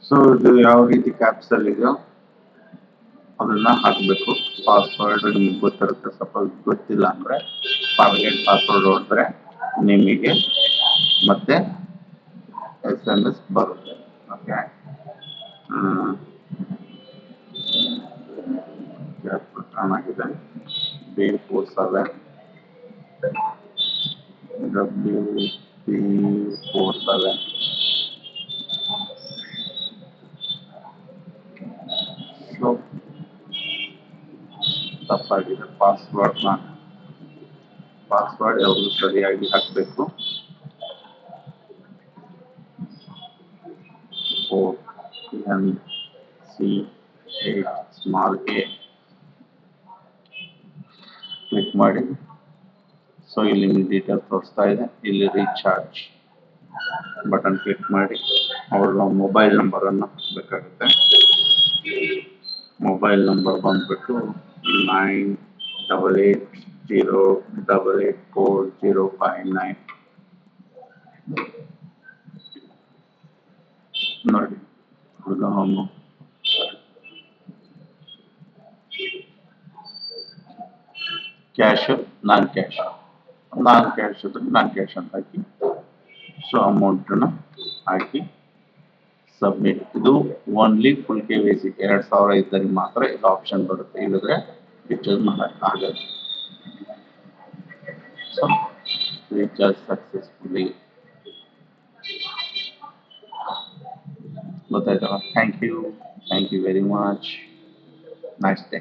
So ಇದು ಯಾವ ರೀತಿ ಕ್ಯಾಪ್ಸಲ್ ಇದೆಯೋ ಅದನ್ನ ಹಾಕಬೇಕು. ಪಾಸ್ವರ್ಡ್ ನಿಮ್ಗೆ ಗೊತ್ತಿರುತ್ತೆ. ಸಪೋಸ್ ಗೊತ್ತಿಲ್ಲ ಅಂದರೆ ಫಾರ್ಗೆಟ್ ಪಾಸ್ವರ್ಡ್ ಹೊಡೆದ್ರೆ ನಿಮಗೆ ಮತ್ತೆ SMS ಬರುತ್ತೆ. ಓಕೆ, ಆಗಿದೆ B47 WP47. ಸೊ ತಪ್ಪಾಗಿದೆ. ಪಾಸ್ವರ್ಡ್ ಯಾವುದು ಸರಿಯಾಗಿ ಹಾಕಬೇಕು. 4NC8 ಸ್ಮಾಲ್ a ಕ್ಲಿಕ್ ಮಾಡಿ. ಸೊ ಇಲ್ಲಿ ನಿಮ್ಗೆ ಡೀಟೇಲ್ ತೋರಿಸ್ತಾ ಇದೆ. ಇಲ್ಲಿ ರೀಚಾರ್ಜ್ ಬಟನ್ ಕ್ಲಿಕ್ ಮಾಡಿ ಅವ್ರ ಮೊಬೈಲ್ ನಂಬರನ್ನು ಹಾಕಬೇಕಾಗುತ್ತೆ. ಮೊಬೈಲ್ ನಂಬರ್ ಬಂದ್ಬಿಟ್ಟು 9880884059. ನೋಡಿ, ಕ್ಯಾಶ್, ನಾನ್ ಕ್ಯಾಶ್ ಇದ್ರೆ ನಾನ್ ಕ್ಯಾಶ್ ಅಂತ ಹಾಕಿ. ಸೊ ಅಮೌಂಟನ್ನು ಹಾಕಿ ಸಬ್ಮಿಟ್. ಇದು ಓನ್ಲಿ ಫುಲ್ KYC 2000 ಇದ್ದರೆ ಮಾತ್ರ ಇದು ಆಪ್ಷನ್ ಬರುತ್ತೆ, ಇಲ್ಲದ್ರೆ ರೀಚಾರ್ಜ್ ಮಾಡೋಕ್ಕಾಗಲ್ಲ. So recharge successfully. ಗೊತ್ತಾಯ್ತಲ್ಲ? Thank you very much. Nice day.